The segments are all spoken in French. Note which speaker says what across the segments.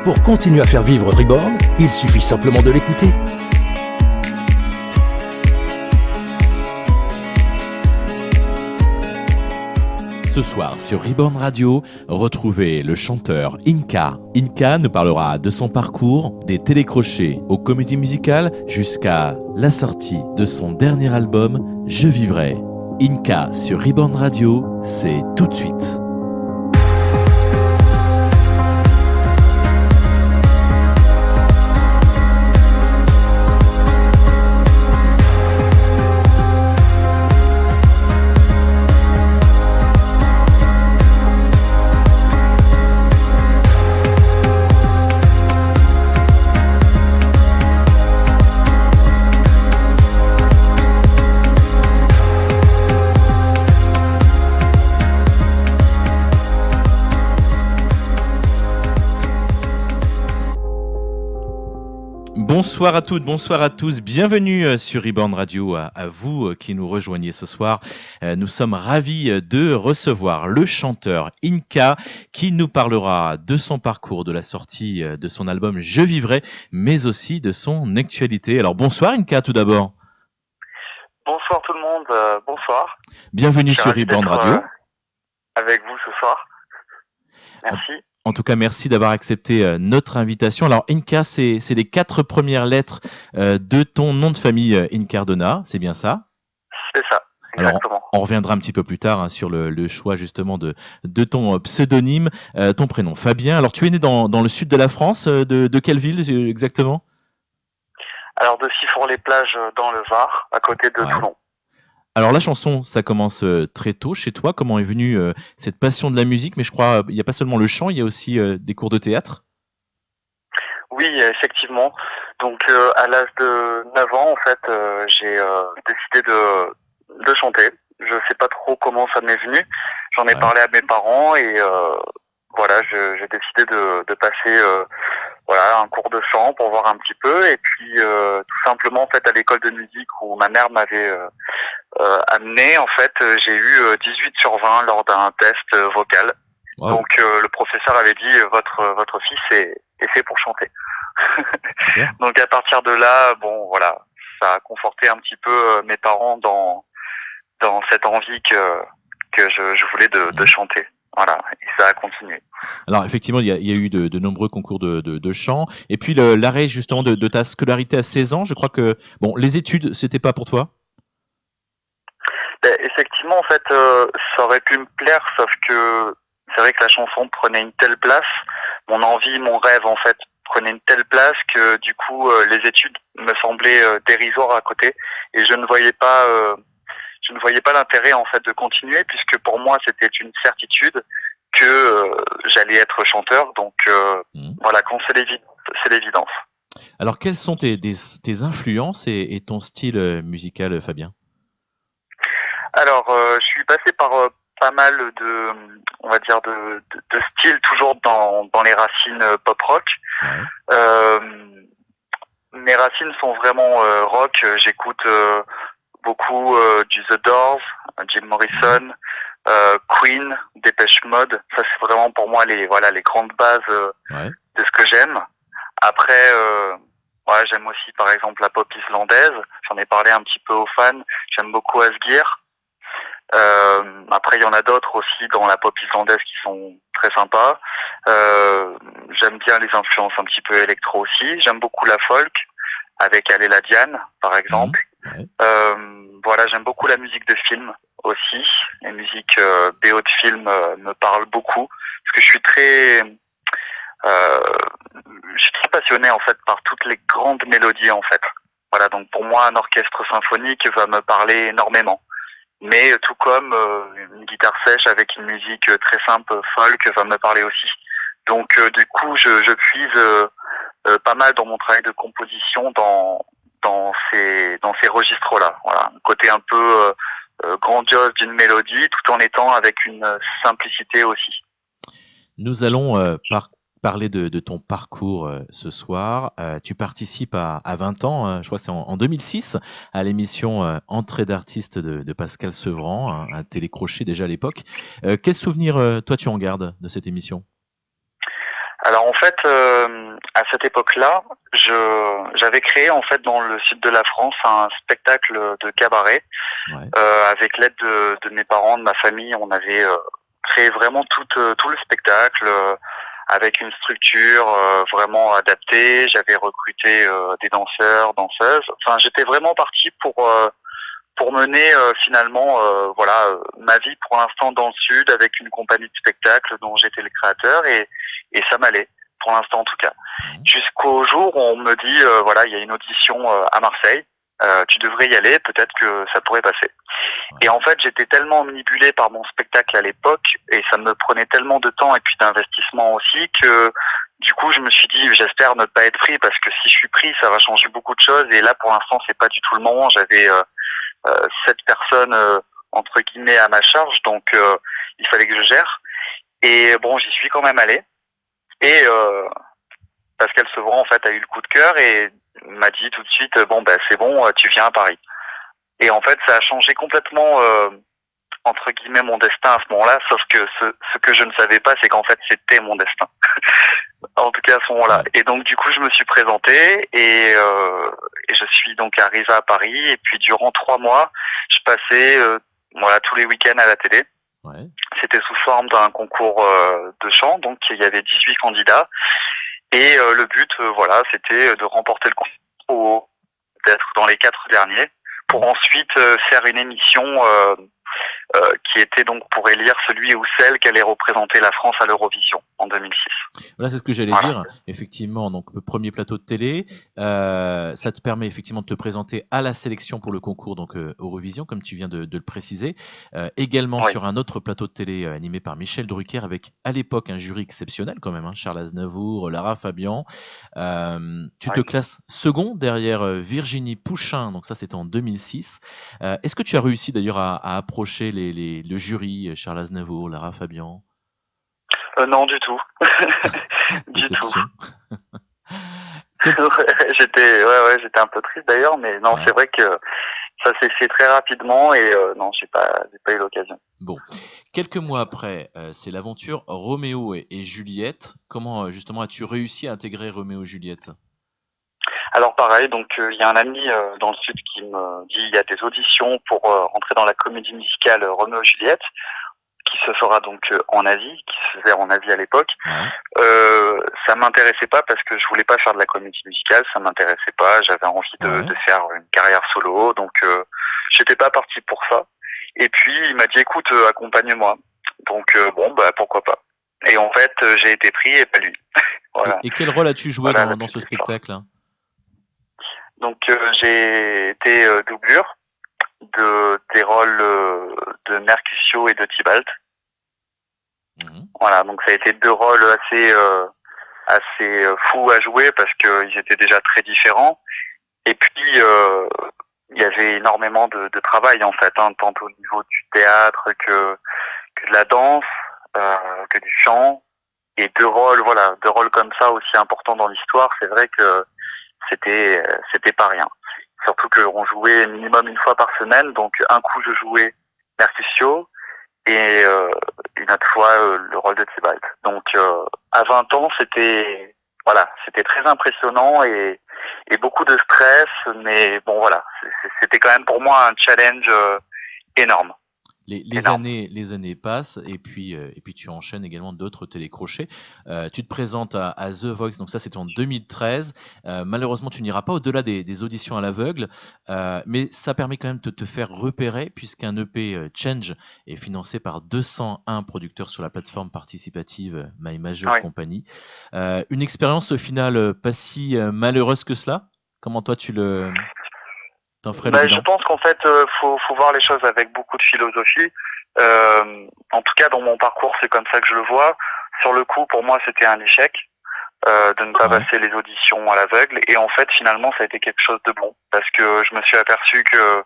Speaker 1: Pour continuer à faire vivre Reborn, il suffit simplement de l'écouter.
Speaker 2: Ce soir sur Reborn Radio, retrouvez le chanteur Inca. Inca nous parlera de son parcours, des télécrochets aux comédies musicales jusqu'à la sortie de son dernier album, Je vivrai. Inca sur Reborn Radio, c'est tout de suite. Bonsoir à toutes, bonsoir à tous, bienvenue sur Reborn Radio, à vous qui nous rejoignez ce soir. Nous sommes ravis de recevoir le chanteur Inca qui nous parlera de son parcours, de la sortie de son album Je vivrai, mais aussi de son actualité. Alors bonsoir Inca tout d'abord.
Speaker 3: Bonsoir tout le monde, bonsoir.
Speaker 2: Bienvenue sur Reborn Radio.
Speaker 3: Avec vous ce soir. Merci.
Speaker 2: En tout cas, merci d'avoir accepté notre invitation. Alors, Inca, c'est les 4 premières lettres de ton nom de famille, Incardona, c'est bien ça ?
Speaker 3: C'est ça, exactement.
Speaker 2: Alors, on reviendra un petit peu plus tard sur le choix justement de ton pseudonyme, ton prénom Fabien. Alors, tu es né dans le sud de la France, de quelle ville exactement ?
Speaker 3: Alors, de Sifour-les-Plages dans le Var, à côté de Toulon.
Speaker 2: Alors la chanson, ça commence très tôt chez toi. Comment est venue cette passion de la musique ? Mais je crois il n'y a pas seulement le chant, il y a aussi des cours de théâtre.
Speaker 3: Oui, effectivement. Donc à l'âge de 9 ans, en fait, j'ai décidé de chanter. Je sais pas trop comment ça m'est venu. J'en ai parlé à mes parents et voilà, j'ai décidé de passer un cours de chant pour voir un petit peu. Et puis tout simplement, en fait, à l'école de musique où ma mère m'avait amené, en fait, j'ai eu 18 sur 20 lors d'un test vocal. Wow. Donc le professeur avait dit votre fils est fait pour chanter. Yeah. Donc à partir de là, bon voilà, ça a conforté un petit peu mes parents dans cette envie que je voulais de chanter. Voilà, et ça a continué.
Speaker 2: Alors effectivement, il y a eu de nombreux concours de chant. Et puis l'arrêt justement de ta scolarité à 16 ans, je crois que les études, c'était pas pour toi ?
Speaker 3: Effectivement, en fait, ça aurait pu me plaire, sauf que c'est vrai que la chanson prenait une telle place, mon envie, mon rêve, en fait, prenait une telle place que du coup, les études me semblaient dérisoires à côté, et je ne voyais pas l'intérêt, en fait, de continuer, puisque pour moi, c'était une certitude que j'allais être chanteur. Donc, voilà, quand c'est l'évidence.
Speaker 2: Alors, quelles sont tes influences et ton style musical, Fabien ?
Speaker 3: Alors, je suis passé par pas mal de styles, toujours dans les racines pop-rock. Ouais. Mes racines sont vraiment rock. J'écoute beaucoup du The Doors, Jim Morrison, Queen, Depeche Mode. Ça, c'est vraiment pour moi les grandes bases de ce que j'aime. Après, j'aime aussi, par exemple, la pop islandaise. J'en ai parlé un petit peu aux fans. J'aime beaucoup Asgeir. Après, il y en a d'autres aussi dans la pop islandaise qui sont très sympas. J'aime bien les influences un petit peu électro aussi. J'aime beaucoup la folk avec Aléla Diane, par exemple. Ouais. Voilà, j'aime beaucoup la musique de film aussi. Les musiques BO de film me parlent beaucoup parce que je suis très passionné en fait par toutes les grandes mélodies en fait. Voilà, donc pour moi, un orchestre symphonique va me parler énormément. Mais tout comme une guitare sèche avec une musique très simple, folk, va me parler aussi. Donc du coup, je puise pas mal dans mon travail de composition dans ces registres-là. Voilà, un côté un peu grandiose d'une mélodie, tout en étant avec une simplicité aussi.
Speaker 2: Nous allons parler de ton parcours ce soir. Tu participes à 20 ans, je crois que c'est en 2006, à l'émission Entrée d'artiste de Pascal Sevran, un télécrochet déjà à l'époque. Quel souvenir, toi, tu en gardes de cette émission ?
Speaker 3: Alors en fait, à cette époque-là, j'avais créé en fait dans le sud de la France un spectacle de cabaret.
Speaker 2: Ouais.
Speaker 3: Avec l'aide de mes parents, de ma famille. On avait créé vraiment tout le spectacle avec une structure vraiment adaptée. J'avais recruté des danseurs, danseuses. Enfin, j'étais vraiment parti pour mener finalement ma vie pour l'instant dans le sud avec une compagnie de spectacle dont j'étais le créateur et ça m'allait pour l'instant en tout cas. Jusqu'au jour où on me dit il y a une audition à Marseille, tu devrais y aller, peut-être que ça pourrait passer. Et en fait, j'étais tellement omnibulé par mon spectacle à l'époque et ça me prenait tellement de temps et puis d'investissement aussi que du coup, je me suis dit, j'espère ne pas être pris parce que si je suis pris, ça va changer beaucoup de choses. Et là, pour l'instant, c'est pas du tout le moment. J'avais 7 personnes entre guillemets à ma charge, donc il fallait que je gère. Et bon, j'y suis quand même allé. Et Pascal Sevran en fait a eu le coup de cœur et m'a dit tout de suite c'est bon, tu viens à Paris. Et en fait, ça a changé complètement entre guillemets mon destin à ce moment-là, sauf que ce que je ne savais pas, c'est qu'en fait c'était mon destin. En tout cas à ce moment-là. Et donc du coup je me suis présenté et je suis donc arrivé à Paris et puis durant 3 mois je passais tous les week-ends à la télé.
Speaker 2: Ouais.
Speaker 3: C'était sous forme d'un concours de chant, donc il y avait 18 candidats et le but c'était de remporter le concours, d'être dans les 4 derniers pour ensuite faire une émission qui était donc pour élire celui ou celle qui allait représenter la France à l'Eurovision en 2006.
Speaker 2: Voilà, c'est ce que j'allais dire. Effectivement, donc le premier plateau de télé, ça te permet effectivement de te présenter à la sélection pour le concours donc Eurovision, comme tu viens de le préciser. Également sur un autre plateau de télé animé par Michel Drucker avec à l'époque un jury exceptionnel quand même, Charles Aznavour, Lara Fabian. Tu te classes second derrière Virginie Pouchin, donc ça c'était en 2006. Est-ce que tu as réussi d'ailleurs à approcher le jury, Charles Aznavour, Lara Fabian?
Speaker 3: Non, du tout. Du tout. J'étais un peu triste d'ailleurs, mais non, c'est vrai que ça s'est fait très rapidement et non, j'ai pas eu l'occasion.
Speaker 2: Bon, quelques mois après, c'est l'aventure Roméo et Juliette. Comment justement as-tu réussi à intégrer Roméo et Juliette?
Speaker 3: Alors pareil, donc il y a un ami dans le sud qui me dit il y a des auditions pour rentrer dans la comédie musicale Roméo et Juliette, qui se fera donc en Asie, qui se faisait en Asie à l'époque. Ça m'intéressait pas parce que je voulais pas faire de la comédie musicale, ça m'intéressait pas, j'avais envie de faire une carrière solo, donc j'étais pas parti pour ça. Et puis il m'a dit écoute, accompagne-moi. Donc pourquoi pas. Et en fait j'ai été pris et pas lui. Voilà.
Speaker 2: Et quel rôle as-tu joué dans ce spectacle?
Speaker 3: Donc j'ai été doublure des rôles de Mercutio et de Tybalt. Voilà, donc ça a été 2 rôles assez fous à jouer parce qu'ils étaient déjà très différents. Et puis il y avait énormément de travail en fait, tant au niveau du théâtre que de la danse, que du chant. Et 2 rôles comme ça aussi importants dans l'histoire, c'est vrai que c'était pas rien. Surtout qu'on jouait minimum 1 fois par semaine, donc un coup je jouais Mercutio et une autre fois le rôle de Tybalt. Donc à 20 ans, c'était très impressionnant et beaucoup de stress, mais bon voilà, c'était quand même pour moi un challenge énorme.
Speaker 2: Les années passent et puis tu enchaînes également d'autres télécrochets. Tu te présentes à The Voice, donc ça c'était en 2013. Malheureusement, tu n'iras pas au-delà des auditions à l'aveugle, mais ça permet quand même de te faire repérer puisqu'un EP Change est financé par 201 producteurs sur la plateforme participative My Major Company. Une expérience au final pas si malheureuse que cela. Comment toi tu t'en ferais le bilan?
Speaker 3: Je pense qu'en fait, faut voir les choses avec beaucoup de philosophie. En tout cas, dans mon parcours, c'est comme ça que je le vois. Sur le coup, pour moi, c'était un échec de ne pas passer les auditions à l'aveugle. Et en fait, finalement, ça a été quelque chose de bon parce que je me suis aperçu que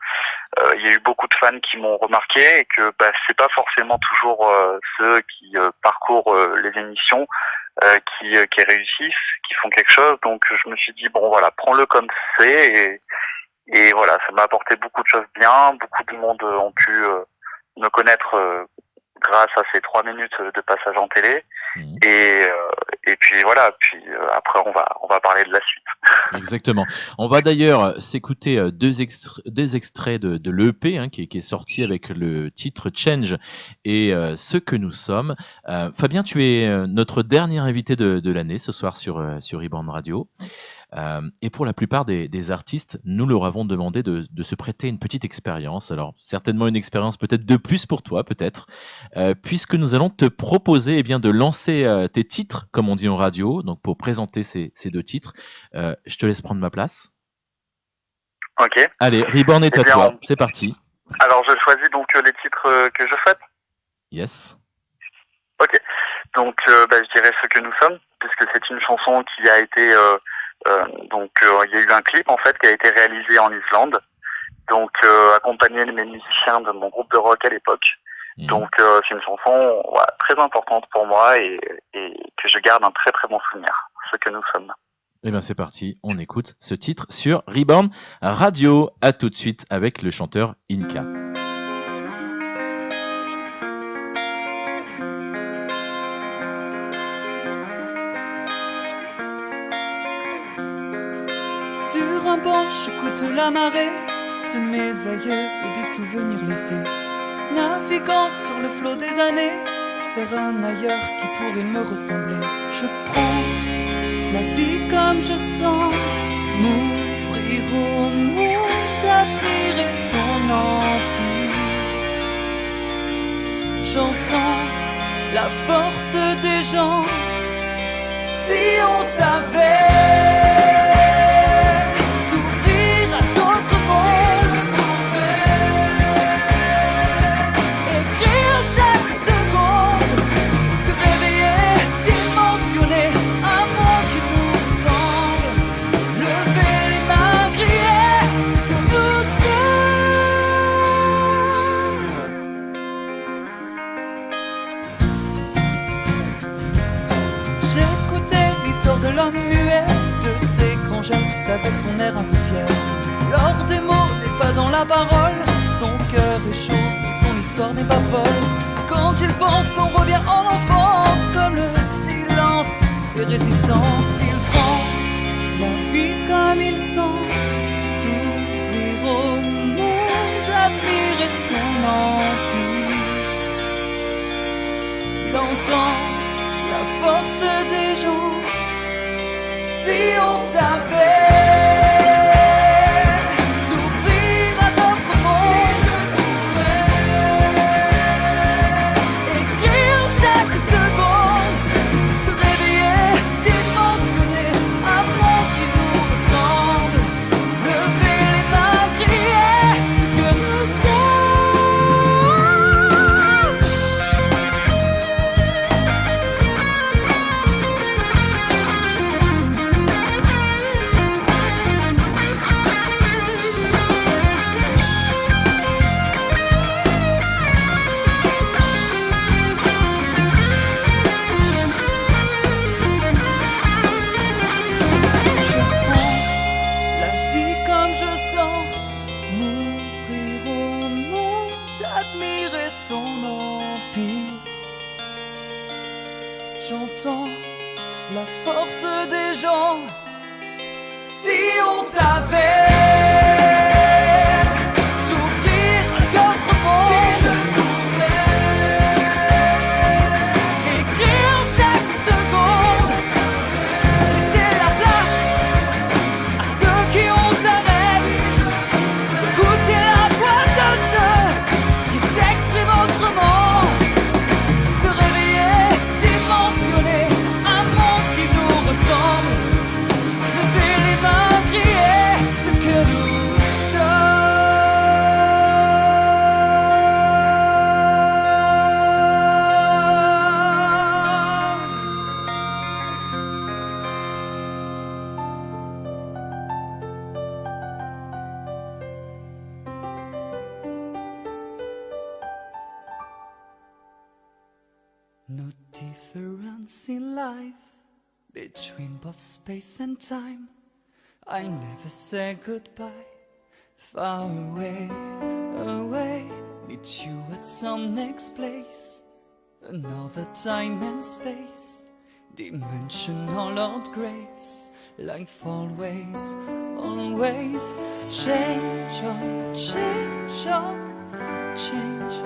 Speaker 3: il y a eu beaucoup de fans qui m'ont remarqué et que c'est pas forcément toujours ceux qui parcourent les émissions qui réussissent, qui font quelque chose. Donc, je me suis dit prends-le comme c'est et voilà, ça m'a apporté beaucoup de choses bien. Beaucoup de monde ont pu me connaître grâce à ces 3 minutes de passage en télé.
Speaker 2: Mmh.
Speaker 3: Et puis voilà, après on va parler de la suite.
Speaker 2: Exactement. On va d'ailleurs s'écouter deux extraits de l'EP qui est sorti avec le titre Change et Ce que nous sommes. Fabien, tu es notre dernier invité de l'année ce soir sur eBand Radio. Et pour la plupart des artistes, nous leur avons demandé de se prêter une petite expérience. Alors, certainement une expérience peut-être de plus pour toi, peut-être, puisque nous allons te proposer de lancer tes titres, comme on dit en radio, donc pour présenter ces 2 titres. Je te laisse prendre ma place.
Speaker 3: Ok.
Speaker 2: Allez, Reborn est à toi, c'est parti.
Speaker 3: Alors, je choisis donc les titres que je souhaite.
Speaker 2: Yes.
Speaker 3: Ok. Donc, je dirais Ce que nous sommes, puisque c'est une chanson qui a été... il y a eu un clip en fait qui a été réalisé en Islande, donc accompagné de mes musiciens de mon groupe de rock à l'époque. Donc c'est une chanson très importante pour moi et que je garde un très très bon souvenir. Ce que nous sommes.
Speaker 2: Eh bien c'est parti, on écoute ce titre sur Reborn Radio. À tout de suite avec le chanteur Inca.
Speaker 4: Sur un banc, j'écoute la marée de mes aïeux et des souvenirs laissés. Naviguant sur le flot des années, vers un ailleurs qui pourrait me ressembler. Je prends la vie comme je sens, m'ouvrir au monde, admirer son empire. J'entends la force des gens, si on savait. De l'homme muet, de ses grands gestes avec son air un peu fier. L'or des mots n'est pas dans la parole, son cœur est chaud et son histoire n'est pas folle. Quand il pense, on revient en enfance, comme le silence fait résistance. Il prend la vie comme il sent, s'ouvrir au monde, admirer son empire. Il entend la force des gens. Si on savait s'ouvrir à notre monde, si je pouvais écrire chaque seconde, se réveiller, dimensionner un monde qui nous ressemble, lever les mains, crier ce que nous j'entends la force des gens. Si on savait s'ouvrir à d'autres mondes, si je pouvais écrire chaque seconde, laisser la place à ceux qui ont un rêve, écouter la voix de ceux qui s'expriment autrement. No difference in life between both space and time. I never say goodbye. Far away, away. Meet you at some next place. Another time and space, dimensional Lord grace. Life always, always change on, change on, change.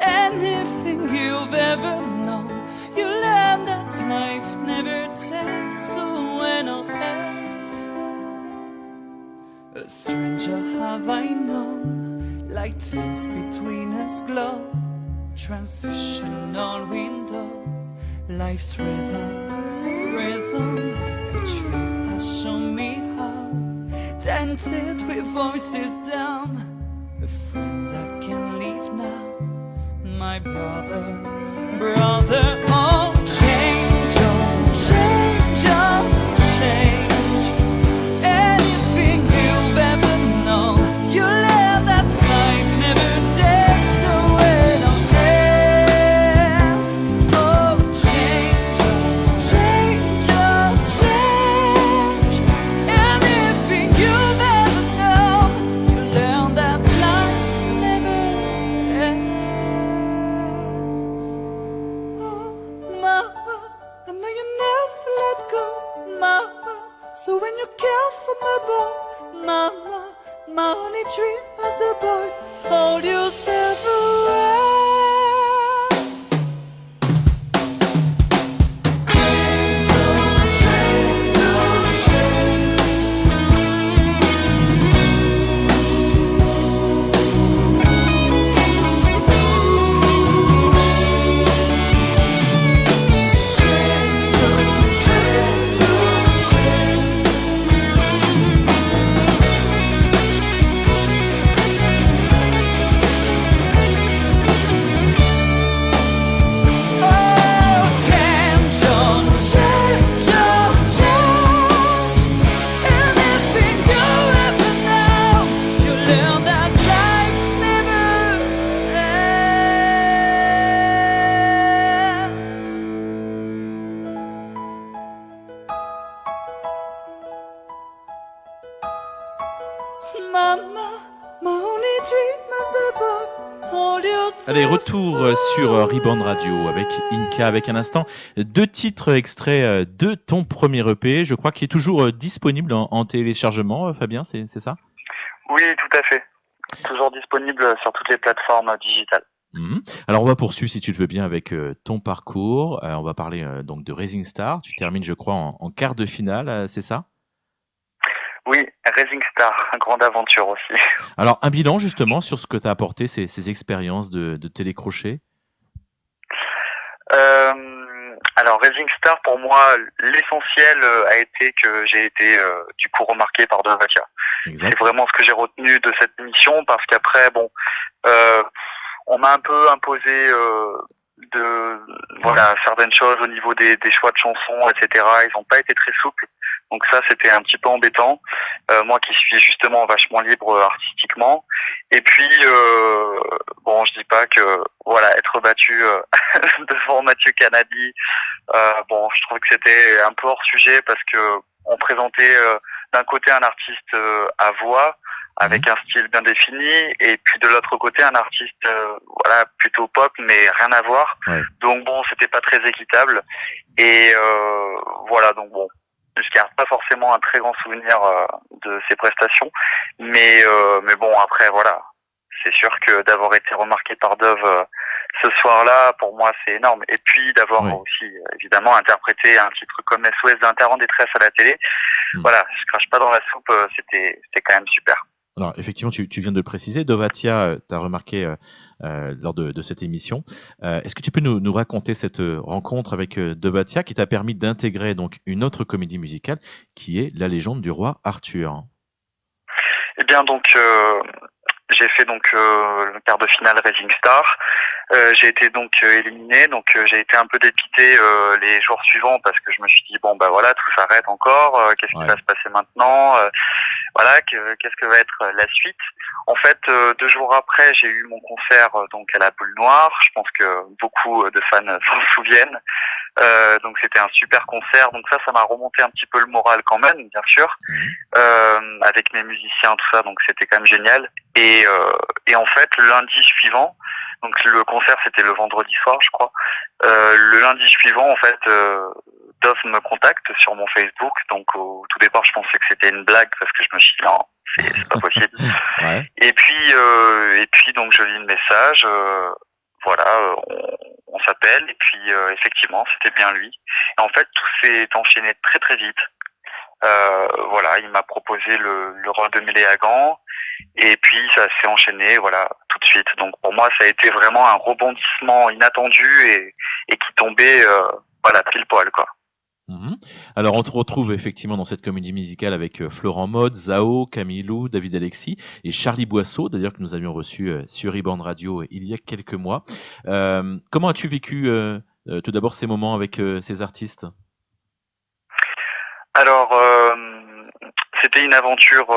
Speaker 4: Anything you've ever known, you learn that life never takes away no ends. A stranger have I known, light lamps between us glow. Transitional window, life's rhythm, rhythm. Such faith has shown me how, dented with voices down. A friend I can leave now, my brother, brother. Oh, change, change. Anything you've ever known, you learn that life never takes away no hands. Oh, change, change. Anything you've ever known, you learn that life never ends. Oh, mama, I know you never let go, mama. So when you care from above, mama, my only dream as a boy, hold yourself away.
Speaker 2: Allez, retour sur Rebound Radio avec Inca, avec un instant 2 titres extraits de ton premier EP, je crois qu'il est toujours disponible en téléchargement, Fabien, c'est ça ?
Speaker 3: Oui, tout à fait. Toujours disponible sur toutes les plateformes digitales.
Speaker 2: Alors on va poursuivre si tu le veux bien avec ton parcours, on va parler donc de Rising Star, tu termines je crois en quart de finale, c'est ça ?
Speaker 3: Oui, Rising Star, grande aventure aussi.
Speaker 2: Alors, un bilan justement sur ce que tu as apporté, ces expériences de télécrochet.
Speaker 3: Alors, Rising Star, pour moi, l'essentiel a été que j'ai été du coup remarqué par Dovatia. C'est vraiment ce que j'ai retenu de cette émission, parce qu'après, bon, on m'a un peu imposé certaines choses au niveau des choix de chansons, etc. Ils n'ont pas été très souples. Donc ça, c'était un petit peu embêtant. Moi qui suis justement vachement libre artistiquement. Et puis, je dis pas que être battu devant Mathieu Canabi, je trouve que c'était un peu hors sujet, parce que on présentait d'un côté un artiste à voix avec un style bien défini, et puis de l'autre côté un artiste plutôt pop, mais rien à voir. Ouais. Donc c'était pas très équitable. Et je garde pas forcément un très grand souvenir de ces prestations, mais après c'est sûr que d'avoir été remarqué par Dove ce soir-là, pour moi c'est énorme. Et puis d'avoir aussi évidemment interprété un titre comme SOS d'Inter en détresse à la télé, je crache pas dans la soupe, c'était quand même super.
Speaker 2: Alors effectivement, tu viens de le préciser, Dovatia, tu as remarqué lors de cette émission. Est-ce que tu peux nous raconter cette rencontre avec Dovatia qui t'a permis d'intégrer donc une autre comédie musicale qui est La légende du roi Arthur?
Speaker 3: Eh bien donc j'ai fait le quart de finale Rising Star. J'ai été donc éliminé, donc j'ai été un peu dépité les jours suivants, parce que je me suis dit tout s'arrête encore, qu'est-ce qui va se passer maintenant, qu'est-ce que va être la suite. En fait, 2 jours après, j'ai eu mon concert donc à la Boule Noire. Je pense que beaucoup de fans s'en souviennent. Donc c'était un super concert, donc ça m'a remonté un petit peu le moral quand même, bien sûr, avec mes musiciens, tout ça, donc c'était quand même génial. Et en fait, le lundi suivant, Donc le concert c'était le vendredi soir, je crois. Le lundi suivant, en fait, Dove me contacte sur mon Facebook. Donc au tout départ, je pensais que c'était une blague parce que je me suis dit non, c'est pas possible.
Speaker 2: Ouais.
Speaker 3: Et puis donc je lis le message. Voilà, on s'appelle et puis effectivement c'était bien lui. Et en fait tout s'est enchaîné très très vite. Voilà, il m'a proposé le rôle de Méléa Gand et puis ça s'est enchaîné voilà tout de suite. Donc pour moi ça a été vraiment un rebondissement inattendu et qui tombait voilà pile poil quoi.
Speaker 2: Alors on te retrouve effectivement dans cette comédie musicale avec Florent Maude, Zao, Camille Lou, David Alexis et Charlie Boisseau, d'ailleurs que nous avions reçu sur Riband Radio il y a quelques mois. Comment as-tu vécu tout d'abord ces moments avec ces artistes ?
Speaker 3: Alors c'était une aventure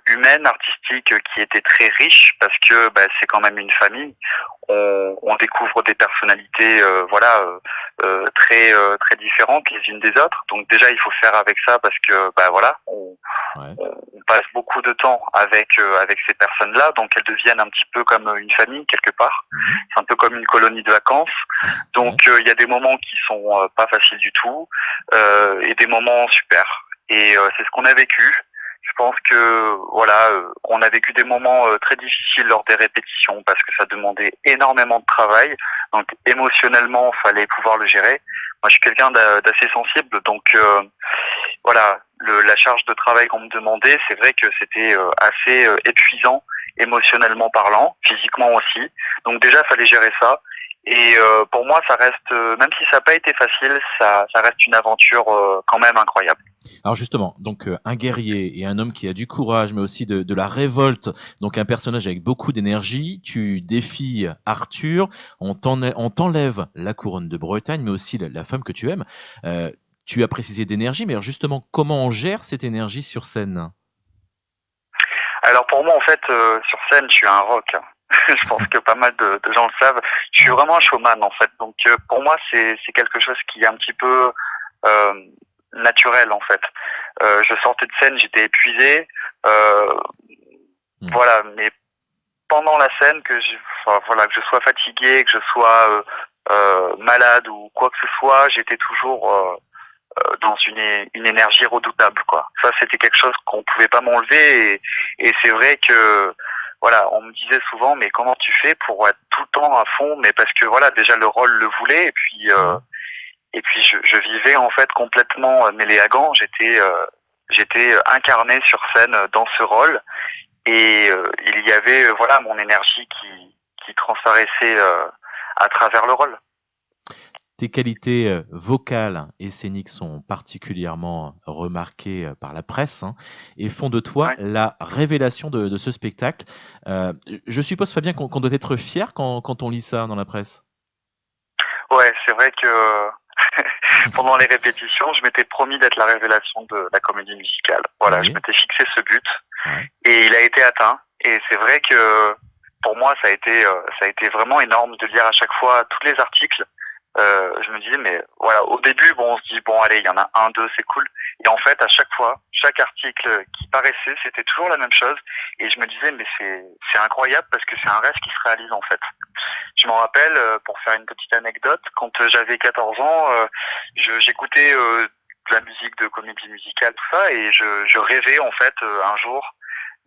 Speaker 3: humaine, artistique qui était très riche parce que c'est quand même une famille. On découvre des personnalités très très différentes les unes des autres. Donc déjà il faut faire avec ça parce que on passe beaucoup de temps avec ces personnes-là, donc elles deviennent un petit peu comme une famille quelque part. C'est un peu comme une colonie de vacances. Donc il y a des moments qui sont pas faciles du tout et des moments super. Et c'est ce qu'on a vécu. Je pense que on a vécu des moments très difficiles lors des répétitions parce que ça demandait énormément de travail. Donc émotionnellement, fallait pouvoir le gérer. Moi, je suis quelqu'un d'assez sensible, donc la charge de travail qu'on me demandait, c'est vrai que c'était assez épuisant émotionnellement parlant, physiquement aussi. Donc déjà, fallait gérer ça. Et pour moi, ça reste, même si ça n'a pas été facile, ça reste une aventure quand même incroyable.
Speaker 2: Alors justement, donc un guerrier et un homme qui a du courage, mais aussi de la révolte, donc un personnage avec beaucoup d'énergie. Tu défies Arthur, on t'enlève la couronne de Bretagne, mais aussi la femme que tu aimes. Tu as précisé d'énergie, mais alors justement, comment on gère cette énergie sur scène ?
Speaker 3: Alors pour moi, en fait, sur scène, je suis un rock. Je pense que pas mal de gens le savent. Je suis vraiment un showman, en fait. Donc pour moi, c'est quelque chose qui est un petit peu naturel, en fait. Je sortais de scène, j'étais épuisé. Voilà, mais pendant la scène, que je sois fatigué, que je sois malade ou quoi que ce soit, j'étais toujours dans une énergie redoutable, quoi. Ça, c'était quelque chose qu'on pouvait pas m'enlever et c'est vrai que on me disait souvent mais comment tu fais pour être tout le temps à fond, mais parce que déjà le rôle le voulait et puis je vivais en fait complètement Méléa Gand. J'étais incarné sur scène dans ce rôle et il y avait mon énergie qui transparaissait à travers le rôle.
Speaker 2: Tes qualités vocales et scéniques sont particulièrement remarquées par la presse et font de toi la révélation de ce spectacle. Je suppose, Fabien, qu'on doit être fier quand on lit ça dans la presse.
Speaker 3: Ouais, c'est vrai que pendant les répétitions, je m'étais promis d'être la révélation de la comédie musicale. Voilà, je m'étais fixé ce but et il a été atteint. Et c'est vrai que pour moi, ça a été vraiment énorme de lire à chaque fois tous les articles. Je me disais mais au début on se dit allez, il y en a un, deux, c'est cool, et en fait à chaque fois, chaque article qui paraissait, c'était toujours la même chose et je me disais mais c'est incroyable parce que c'est un rêve qui se réalise en fait. Je m'en rappelle, pour faire une petite anecdote, quand j'avais 14 ans, j'écoutais de la musique de comédie musicale, tout ça, et je rêvais en fait un jour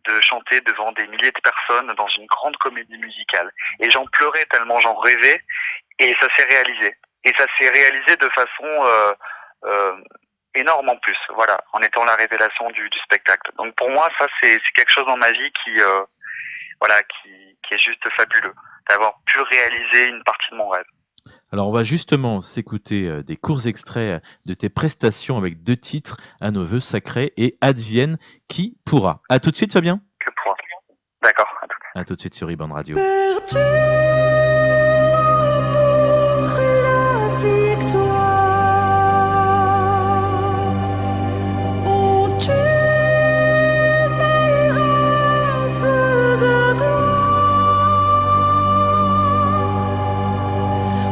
Speaker 3: de chanter devant des milliers de personnes dans une grande comédie musicale, et j'en pleurais tellement j'en rêvais. Et ça s'est réalisé. Et ça s'est réalisé de façon énorme en plus, en étant la révélation du spectacle. Donc pour moi, ça c'est quelque chose dans ma vie qui est juste fabuleux, d'avoir pu réaliser une partie de mon rêve.
Speaker 2: Alors on va justement s'écouter des courts extraits de tes prestations avec 2 titres, À nos vœux sacrés et Advienne qui pourra. À tout de suite, Fabien.
Speaker 3: Que pourra. D'accord.
Speaker 2: À tout de suite sur Riband Radio.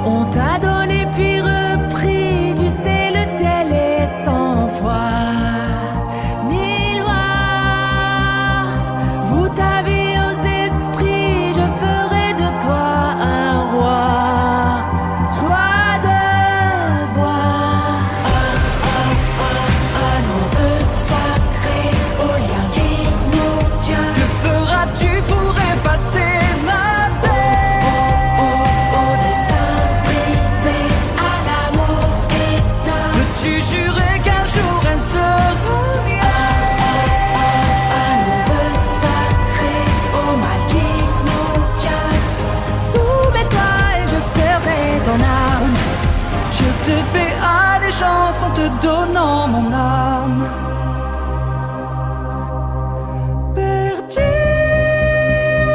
Speaker 5: On t'a donné puis repris, tu sais le ciel est sans foi ni loi. Vous ta vie aux esprits, je ferai de toi
Speaker 4: allégeance en te donnant mon âme. Perdu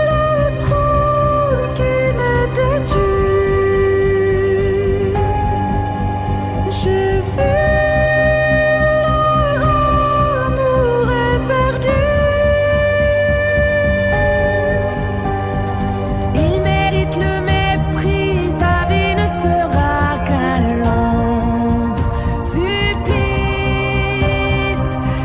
Speaker 4: le trône qui m'était dû. J'ai vu leur amour est perdu. Il mérite le mépris, sa vie ne sera qu'un long supplice.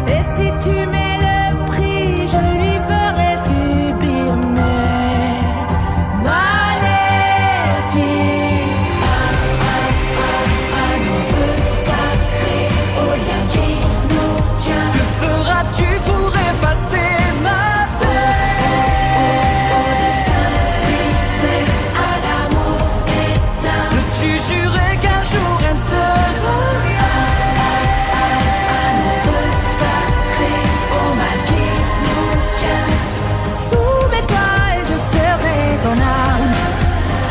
Speaker 4: Et si tu mets le prix, je lui ferai subir mes maléfices. À nos vœux sacrés, au lien qui nous tient. Que feras-tu pour effacer ma peine? Au destin brisé, à l'amour éteint. Peux-tu jurer qu'un jour elle sera à nos vœux sacrés, au mal qui nous tient. Soumets-toi et je serai ton âme.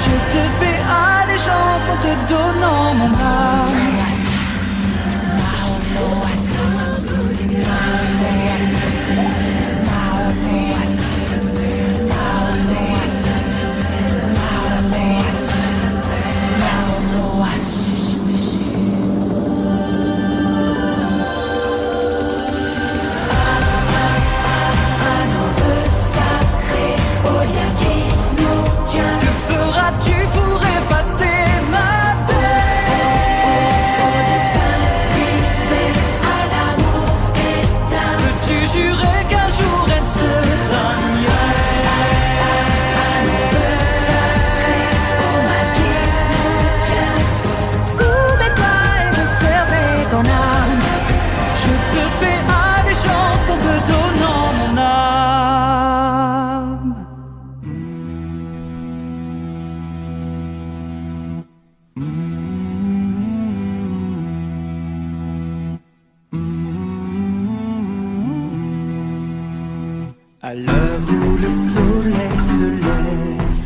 Speaker 4: Je te fais allégeance en te donnant mon âme. À nos vœux sacrés, au lien qui nous tient. Que feras-tu pour effacer ma peine? Au destin brisé, à l'amour éteint. Peux-tu jurer qu'un jour elle sera mienne? À nos vœux sacrés, au mal qui nous tient. Soumets-toi et je serai ton âme. Je te fais allégeance en te donnant mon âme. À l'heure où le soleil se lève,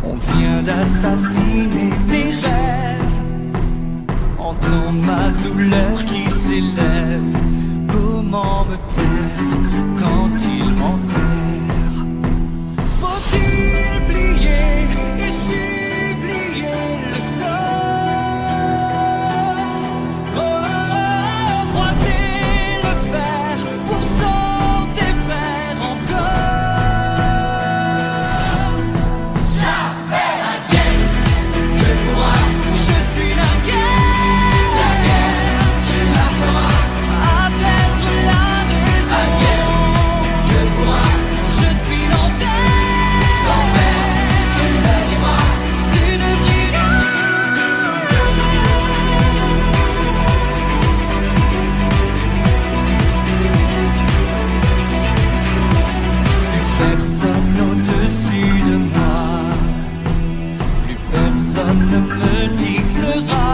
Speaker 4: on vient d'assassiner mes rêves. Entends ma douleur qui s'élève. Comment me taire quand il m'enterre? Faut-il plier et supplier le sort? Croiser le fer pour s'en défaire encore. Jamais la guerre te pourra. Je suis la guerre, tu la feras. À perdre la raison. La guerre te pourra. Je suis l'enfer, tu me vivras. Une personne au-dessus de moi, plus personne ne me dictera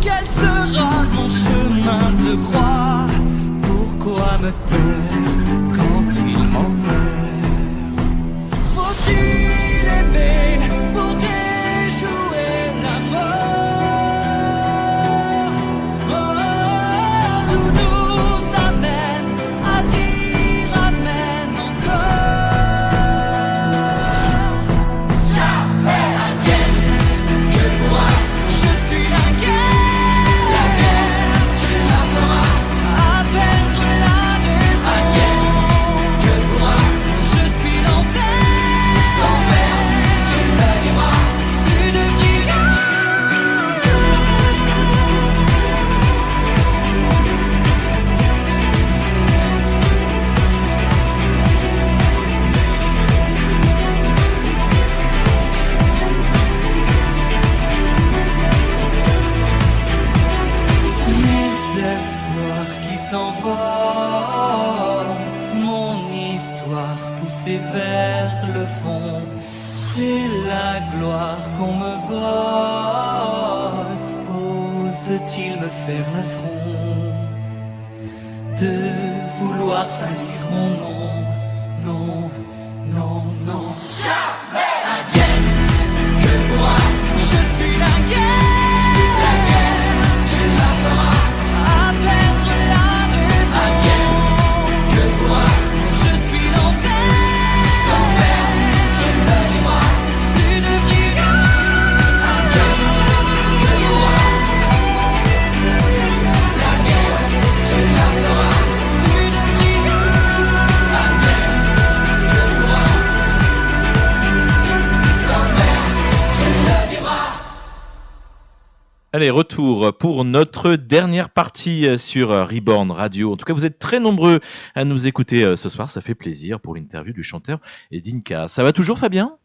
Speaker 4: quel sera mon chemin de croix. Pourquoi me taire quand il m'enterre? Faut-il aimer pour déjouer la mort? Tout nous amène à dire amen encore. Jamais la guerre te pourra. Je suis la guerre, tu la feras. À perdre la raison. La guerre te pourra. Je suis l'enfer, tu me vivras. Une brigade. Mes espoirs qui s'envolent, mon histoire poussée vers le fond. C'est la gloire qu'on me vole. Ose-t-il me faire l'affront de vouloir salir mon nom? Non, non, non. Jamais la guerre te pourra. Je suis la guerre,
Speaker 2: Allez, retour pour notre dernière partie sur Reborn Radio. En tout cas, vous êtes très nombreux à nous écouter ce soir. Ça fait plaisir pour l'interview du chanteur d'Inca. Ça va toujours, Fabien ?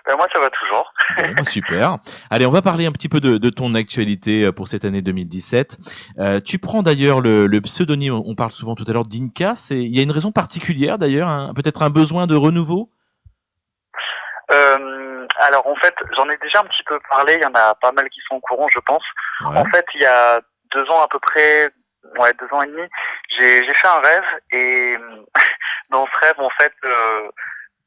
Speaker 3: Moi, ça va toujours.
Speaker 2: Bon, super. Allez, on va parler un petit peu de ton actualité pour cette année 2017. Tu prends d'ailleurs le pseudonyme, on parle souvent tout à l'heure d'Inca. Il y a une raison particulière d'ailleurs, peut-être un besoin de renouveau ?
Speaker 3: Alors en fait, j'en ai déjà un petit peu parlé, il y en a pas mal qui sont au courant, je pense.
Speaker 2: Ouais.
Speaker 3: En fait, il y a 2 ans à peu près, 2 ans et demi, j'ai fait un rêve et dans ce rêve, en fait,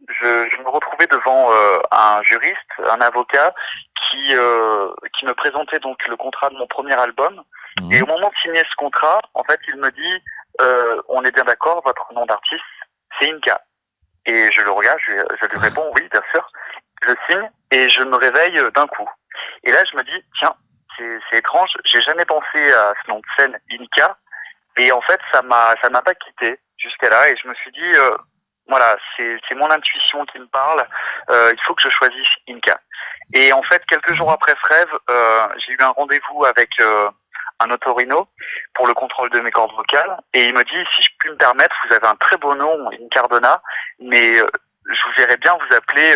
Speaker 3: je me retrouvais devant un juriste, un avocat qui me présentait donc le contrat de mon premier album.
Speaker 2: Mmh.
Speaker 3: Et au moment de signer ce contrat, en fait, il me dit on est bien d'accord, votre nom d'artiste, c'est Inca. Et je le regarde, je lui réponds oui, bien sûr. Je signe et je me réveille d'un coup. Et là, je me dis, tiens, c'est étrange, j'ai jamais pensé à ce nom de scène, Inca. Et en fait, ça m'a pas quitté jusqu'à là. Et je me suis dit, voilà, c'est mon intuition qui me parle. Il faut que je choisisse Inca. Et en fait, quelques jours après ce rêve, j'ai eu un rendez-vous avec un otorino pour le contrôle de mes cordes vocales. Et il me dit, si je puis me permettre, vous avez un très beau nom, Incardona, mais je vous verrais bien vous appeler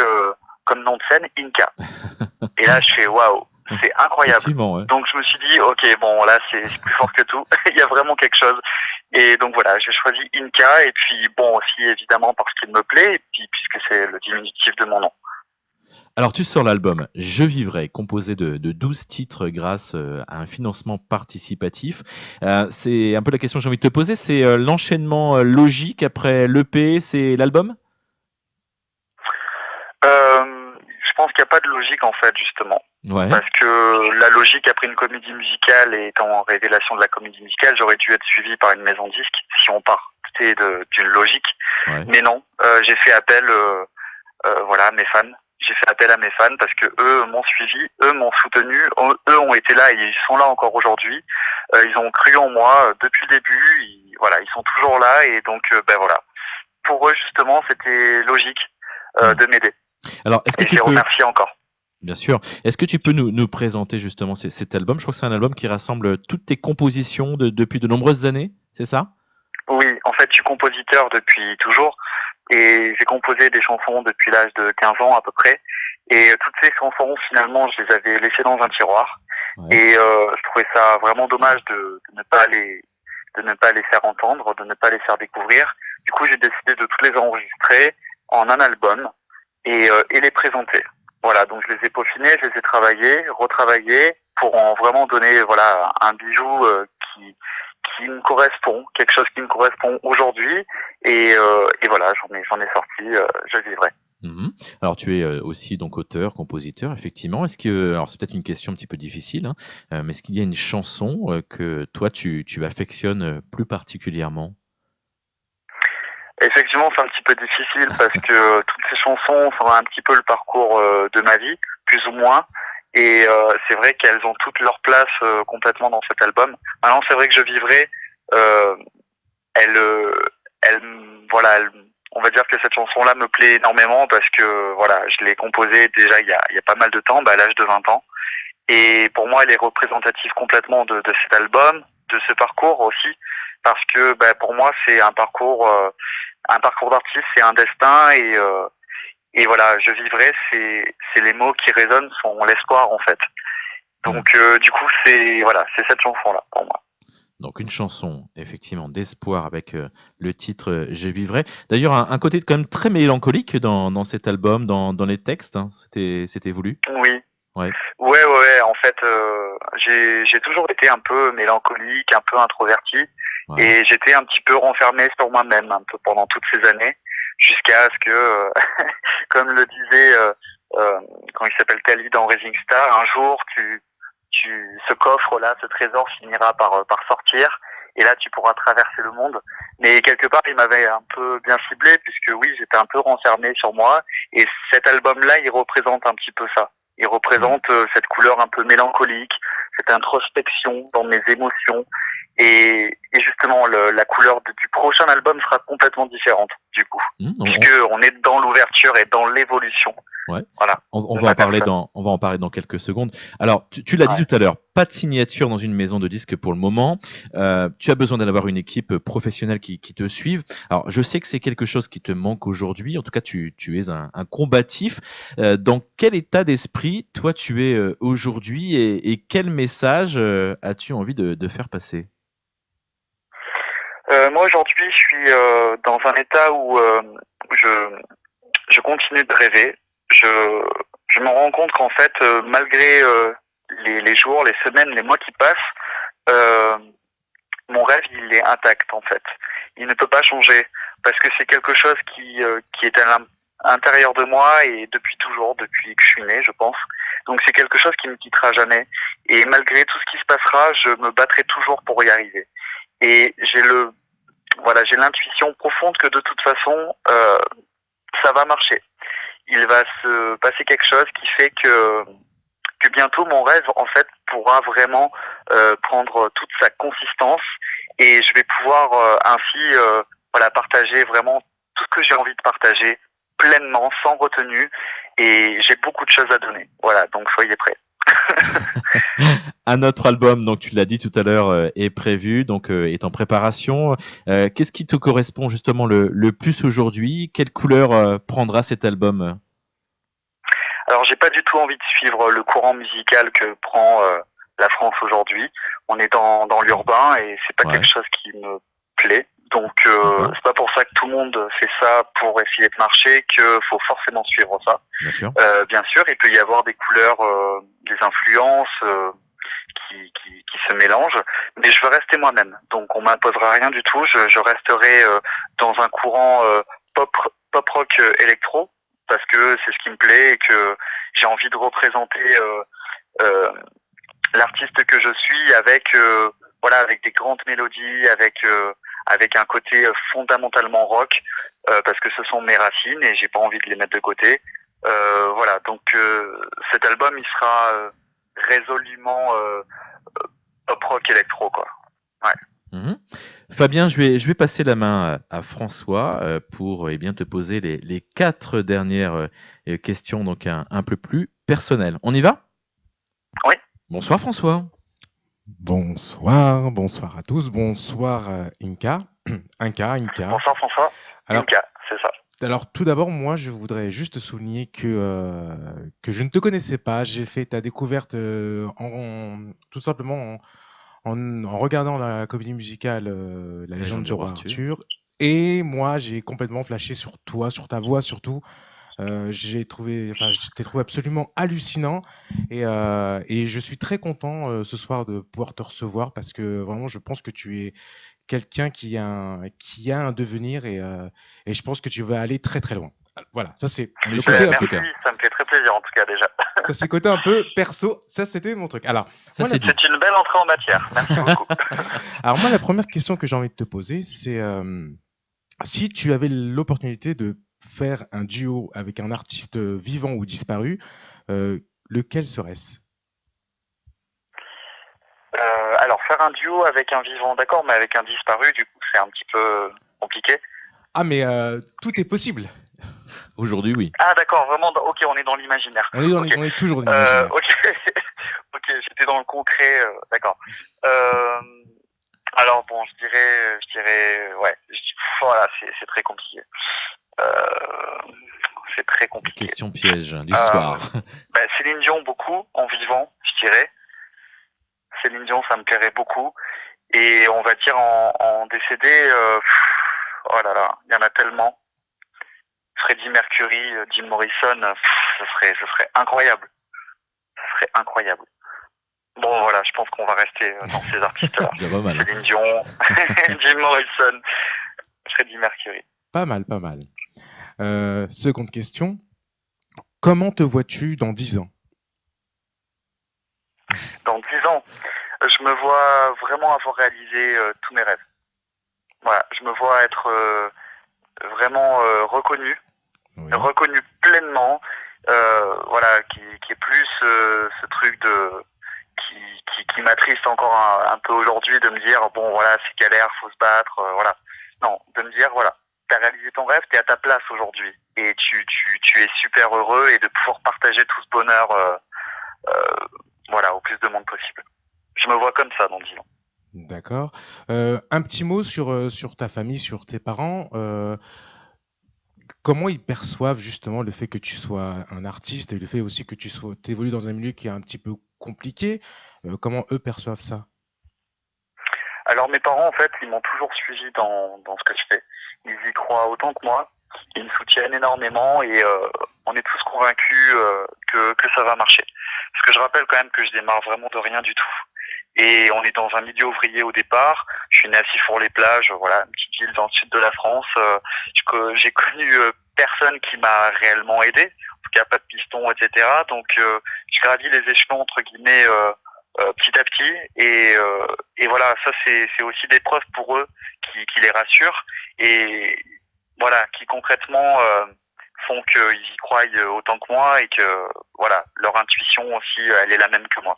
Speaker 3: comme nom de scène Inca. Et là, je fais waouh, c'est incroyable.
Speaker 2: Ouais.
Speaker 3: Donc je me suis dit, ok, bon là c'est plus fort que tout. Il y a vraiment quelque chose. Et donc voilà, j'ai choisi Inca. Et puis bon aussi évidemment parce qu'il me plaît, et puis puisque c'est le diminutif de mon nom.
Speaker 2: Alors, tu sors l'album Je vivrai, composé de 12 titres grâce à un financement participatif. C'est un peu la question que j'ai envie de te poser. C'est l'enchaînement logique après l'EP, c'est l'album ?
Speaker 3: Je pense qu'il n'y a pas de logique en fait justement.
Speaker 2: Ouais.
Speaker 3: Parce que la logique après une comédie musicale et en révélation de la comédie musicale, j'aurais dû être suivi par une maison de disques si on partait d'une logique. Ouais. Mais non, j'ai fait appel à mes fans. J'ai fait appel à mes fans parce que eux m'ont suivi, eux m'ont soutenu, eux ont été là et ils sont là encore aujourd'hui. Ils ont cru en moi depuis le début. Ils sont toujours là et donc voilà. Pour eux justement, c'était logique de m'aider.
Speaker 2: Alors, est-ce que tu
Speaker 3: peux... remercie encore.
Speaker 2: Bien sûr. Est-ce que tu peux nous présenter justement cet album ? Je crois que c'est un album qui rassemble toutes tes compositions depuis de nombreuses années, c'est ça ?
Speaker 3: Oui, en fait, je suis compositeur depuis toujours et j'ai composé des chansons depuis l'âge de 15 ans à peu près. Et toutes ces chansons, finalement, je les avais laissées dans un tiroir. Ouais. Et je trouvais ça vraiment dommage de ne pas les faire entendre, de ne pas les faire découvrir. Du coup, j'ai décidé de toutes les enregistrer en un album et les présenter. Voilà, donc je les ai peaufinés, je les ai travaillés, retravaillés pour en vraiment donner un bijou qui me correspond, quelque chose qui me correspond aujourd'hui et voilà, j'en ai sorti Je vivrai.
Speaker 2: Mmh. Alors tu es aussi donc auteur, compositeur, effectivement. Alors c'est peut-être une question un petit peu difficile, mais est-ce qu'il y a une chanson que toi tu affectionnes plus particulièrement ?
Speaker 3: Effectivement, c'est un petit peu difficile parce que toutes ces chansons sont un petit peu le parcours de ma vie, plus ou moins. Et c'est vrai qu'elles ont toutes leur place complètement dans cet album. Maintenant, c'est vrai que Je vivrai, on va dire que cette chanson-là me plaît énormément parce que je l'ai composée déjà il y a pas mal de temps, à l'âge de 20 ans. Et pour moi, elle est représentative complètement de cet album, de ce parcours aussi, parce que pour moi, c'est un parcours d'artiste, c'est un destin et voilà, Je vivrai, c'est les mots qui résonnent, sont l'espoir en fait. Donc du coup, c'est cette chanson-là pour moi.
Speaker 2: Donc une chanson effectivement d'espoir avec le titre Je vivrai. D'ailleurs un côté quand même très mélancolique dans cet album, dans les textes. C'était voulu.
Speaker 3: Oui.
Speaker 2: Ouais.
Speaker 3: En fait, j'ai toujours été un peu mélancolique, un peu introverti, et j'étais un petit peu renfermé sur moi-même un peu pendant toutes ces années, jusqu'à ce que, comme le disait quand il s'appelle Kali dans Rising Star, un jour ce coffre-là, ce trésor finira par sortir, et là tu pourras traverser le monde. Mais quelque part, il m'avait un peu bien ciblé, puisque oui, j'étais un peu renfermé sur moi, et cet album-là, il représente un petit peu ça. Il représente cette couleur un peu mélancolique, cette introspection dans mes émotions. Et justement, la couleur du prochain album sera complètement différente, du coup. Puisque on est dans l'ouverture et dans l'évolution
Speaker 2: Ouais.
Speaker 3: Voilà.
Speaker 2: On va en parler dans quelques secondes. Alors, tu l'as dit tout à l'heure, pas de signature dans une maison de disques pour le moment. Tu as besoin d'avoir une équipe professionnelle qui te suive. Alors, je sais que c'est quelque chose qui te manque aujourd'hui. En tout cas, tu es un combatif. Dans quel état d'esprit, toi, tu es aujourd'hui et quel message as-tu envie de faire passer?
Speaker 3: Moi, aujourd'hui, je suis dans un état où je continue de rêver. Je me rends compte qu'en fait, malgré les jours, les semaines, les mois qui passent, mon rêve, il est intact en fait. Il ne peut pas changer parce que c'est quelque chose qui est à l'intérieur de moi et depuis toujours, depuis que je suis né, je pense. Donc c'est quelque chose qui ne me quittera jamais. Et malgré tout ce qui se passera, je me battrai toujours pour y arriver. Et j'ai l'intuition profonde que de toute façon, ça va marcher. Il va se passer quelque chose qui fait que bientôt mon rêve en fait pourra vraiment prendre toute sa consistance et je vais pouvoir ainsi partager vraiment tout ce que j'ai envie de partager pleinement, sans retenue, et j'ai beaucoup de choses à donner. Voilà, donc soyez prêts.
Speaker 2: Un autre album, donc tu l'as dit tout à l'heure, est prévu, donc est en préparation. Qu'est-ce qui te correspond justement le plus aujourd'hui? Quelle couleur prendra cet album?
Speaker 3: Alors, j'ai pas du tout envie de suivre le courant musical que prend la France aujourd'hui. On est dans l'urbain et c'est pas quelque chose qui me plaît. Donc, c'est pas pour ça que tout le monde fait ça pour essayer de marcher que faut forcément suivre ça.
Speaker 2: Bien sûr.
Speaker 3: Bien sûr, il peut y avoir des couleurs, des influences qui se mélangent, mais je veux rester moi-même. Donc, on m'imposera rien du tout. Je resterai dans un courant pop rock électro, parce que c'est ce qui me plaît et que j'ai envie de représenter l'artiste que je suis avec des grandes mélodies, avec un côté fondamentalement rock, parce que ce sont mes racines et j'ai pas envie de les mettre de côté. Donc cet album il sera résolument pop rock électro, quoi. Ouais.
Speaker 2: Mmh. Fabien, je vais passer la main à François pour bien te poser les 4 dernières questions, donc un peu plus personnelles. On y va?
Speaker 3: Oui.
Speaker 2: Bonsoir François.
Speaker 6: Bonsoir à tous, bonsoir Inka. Inka.
Speaker 3: Bonsoir François.
Speaker 6: Alors,
Speaker 3: Inka, c'est ça.
Speaker 6: Alors tout d'abord, moi je voudrais juste souligner que je ne te connaissais pas. J'ai fait ta découverte tout simplement en regardant la comédie musicale La légende du roi Arthur. Et moi j'ai complètement flashé sur toi, sur ta voix surtout. Je t'ai trouvé absolument hallucinant et je suis très content ce soir de pouvoir te recevoir parce que vraiment je pense que tu es quelqu'un qui a un devenir et je pense que tu vas aller très très loin. Voilà, ça c'est le côté
Speaker 3: un peu. Ça me fait très plaisir en tout cas déjà.
Speaker 6: Ça c'est côté un peu perso, ça c'était mon truc. Alors,
Speaker 3: c'est une belle entrée en matière. Merci beaucoup.
Speaker 6: Alors moi la première question que j'ai envie de te poser c'est si tu avais l'opportunité de faire un duo avec un artiste vivant ou disparu, lequel serait-ce?
Speaker 3: Alors, faire un duo avec un vivant, d'accord, mais avec un disparu, du coup, c'est un petit peu compliqué.
Speaker 6: Ah, mais tout est possible.
Speaker 2: Aujourd'hui, oui.
Speaker 3: Ah, d'accord, vraiment, ok, on est dans l'imaginaire.
Speaker 6: On est toujours dans l'imaginaire.
Speaker 3: Ok, j'étais dans le concret, d'accord. Alors, bon, je dirais, ouais, voilà, c'est très compliqué. C'est très compliqué.
Speaker 2: Question piège du soir.
Speaker 3: Céline Dion, beaucoup, en vivant, je dirais. Céline Dion, ça me plairait beaucoup. Et on va dire en décédé, oh là là, il y en a tellement. Freddie Mercury, Jim Morrison, ce serait incroyable. Ce serait incroyable. Bon, voilà, je pense qu'on va rester dans ces artistes-là. Céline Dion, Jim Morrison, Freddie Mercury.
Speaker 6: Pas mal. Seconde question. Comment te vois-tu dans 10 ans?
Speaker 3: Dans 10 ans, je me vois vraiment avoir réalisé tous mes rêves. Voilà, je me vois être vraiment reconnu, reconnu pleinement, qui est plus ce truc qui m'attriste encore un peu aujourd'hui, de me dire bon voilà, c'est galère, faut se battre, voilà. Non, de me dire voilà, t'as réalisé ton rêve, t'es à ta place aujourd'hui. et tu es super heureux, et de pouvoir partager tout ce bonheur au plus de monde possible. Je me vois comme ça dans 10 ans.
Speaker 6: D'accord. Un petit mot sur ta famille, sur tes parents. Comment ils perçoivent justement le fait que tu sois un artiste et le fait aussi que tu évolues dans un milieu qui est un petit peu compliqué? Comment eux perçoivent ça?
Speaker 3: Alors mes parents, en fait, ils m'ont toujours suivi dans ce que je fais. Ils y croient autant que moi. Ils me soutiennent énormément, et on est tous convaincus que ça va marcher. Parce que je rappelle quand même que je démarre vraiment de rien du tout. Et on est dans un milieu ouvrier au départ. Je suis né à Sifour-les-Plages, voilà, une petite ville dans le sud de la France. J'ai connu personne qui m'a réellement aidé. En tout cas, pas de piston, etc. Donc, je gravis les échelons, entre guillemets, petit à petit. Et voilà, ça, c'est aussi des preuves pour eux qui les rassurent. Et voilà, qui concrètement font qu'ils y croient autant que moi, et que voilà, leur intuition aussi, elle est la même que moi.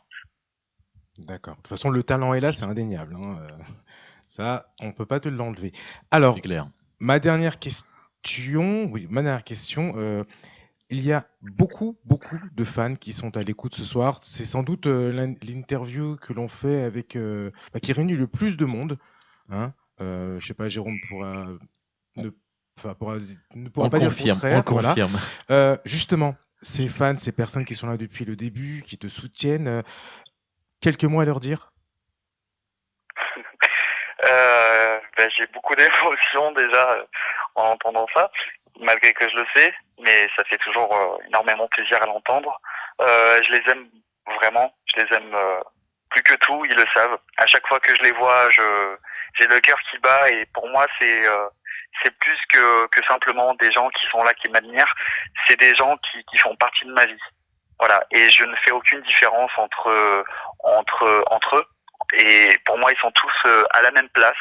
Speaker 6: D'accord. De toute façon, le talent est là, c'est indéniable, hein. Ça, on peut pas te l'enlever. Alors,
Speaker 2: C'est clair.
Speaker 6: ma dernière question, il y a beaucoup de fans qui sont à l'écoute ce soir. C'est sans doute l'interview que l'on fait avec, qui réunit le plus de monde, hein. Je sais pas, Jérôme ne pourra pas dire le contraire.
Speaker 2: On
Speaker 6: Voilà.
Speaker 2: confirme.
Speaker 6: Justement, ces fans, ces personnes qui sont là depuis le début, qui te soutiennent, quelques mots à leur dire?
Speaker 3: J'ai beaucoup d'émotions déjà en entendant ça, malgré que je le sais, mais ça fait toujours énormément plaisir à l'entendre. Je les aime vraiment, je les aime plus que tout, ils le savent. À chaque fois que je les vois, j'ai le cœur qui bat, et pour moi c'est plus que simplement des gens qui sont là, qui m'admirent. C'est des gens qui font partie de ma vie. Voilà, et je ne fais aucune différence entre eux. Et pour moi, ils sont tous à la même place.